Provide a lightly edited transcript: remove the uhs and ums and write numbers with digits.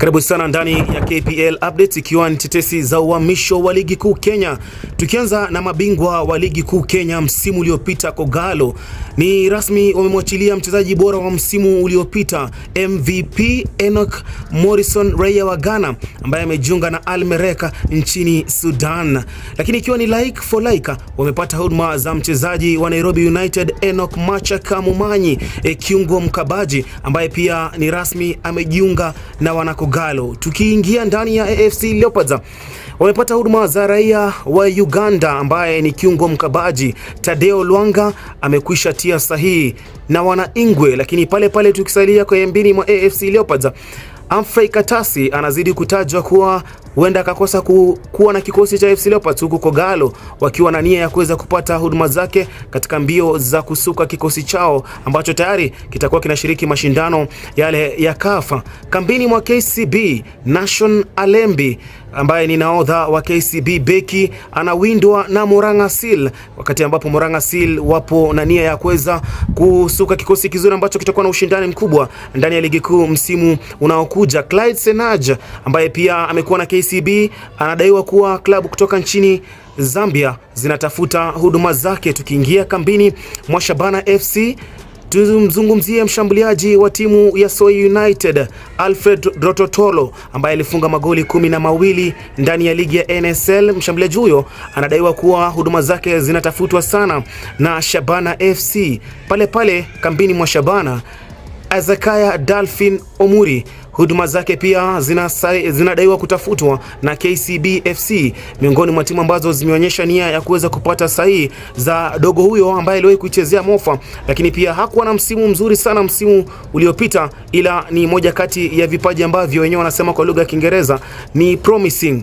Karibu sana ndani ya KPL Updates, ikiwa ni tetesi za uhamisho wa ligi kuu Kenya. Tukianza na mabingwa wa ligi kuu Kenya msimu uliopita, Kogalo ni rasmi wamemwachilia mchezaji bora wa msimu uliopita MVP Enoch Morrison, raia wa Ghana, ambaye amejiunga na Al Merrek nchini Sudan. Lakini ikiwa ni like for like, wamepata huduma za mchezaji wa Nairobi United Enoch Machaka Mumanyi, kiungo mkabaji ambaye pia ni rasmi amejiunga na Wanakogalo. Tukiingia ndani ya AFC Leopards, wamepata huduma za raia wa Uganda ambaye ni kiungo mkabaji Tadeo Lwanga, amekwisha tia sahihi na wana Ingwe. Lakini pale tukisalia kwa mbini mwa AFC Leopards, Humphrey Katasi anazidi kutajwa kuwa huenda akakosa kuwa na kikosi cha AFC Leopards, huku Kogalo wakiwa na nia ya kuweza kupata huduma zake katika mbio za kusuka kikosi chao ambacho tayari kitakuwa kinashiriki mashindano yale ya CAF. Kambini mwa KCB, Nation Alembi ambaye ni nahodha wa KCB beki anawindwa na Murang'a Seal, wakati ambapo Murang'a Seal wapo na nia ya kuweza kusuka kikosi kizuri ambacho kitakuwa na ushindani mkubwa ndani ya ligi kuu msimu unaokuja. Clyde Senaj ambaye pia amekuwa na KCB anadaiwa kuwa klabu kutoka nchini Zambia zinatafuta huduma zake. Tukiingia kambini mwa Shabana FC, tumzungumzie mshambuliaji wa timu ya Soy United Alfred Rototolo ambaye alifunga magoli 12 ndani ya ligi ya NSL. Mshambuliaji huyo anadaiwa kuwa huduma zake zinatafutwa sana na Shabana FC. Pale kambini mwa Shabana, Azakaya Dolphin Omuri, huduma zake pia zinadaiwa kutafutwa na KCB FC, miongoni mwa timu ambazo zimeonyesha nia ya kuweza kupata sahihi za dogo huyo ambaye aliwahi kuichezea Mofa, lakini pia hakuwa na msimu mzuri sana msimu uliopita, ila ni moja kati ya vipaji ambavyo wenyewe wanasema kwa lugha ya Kiingereza ni promising.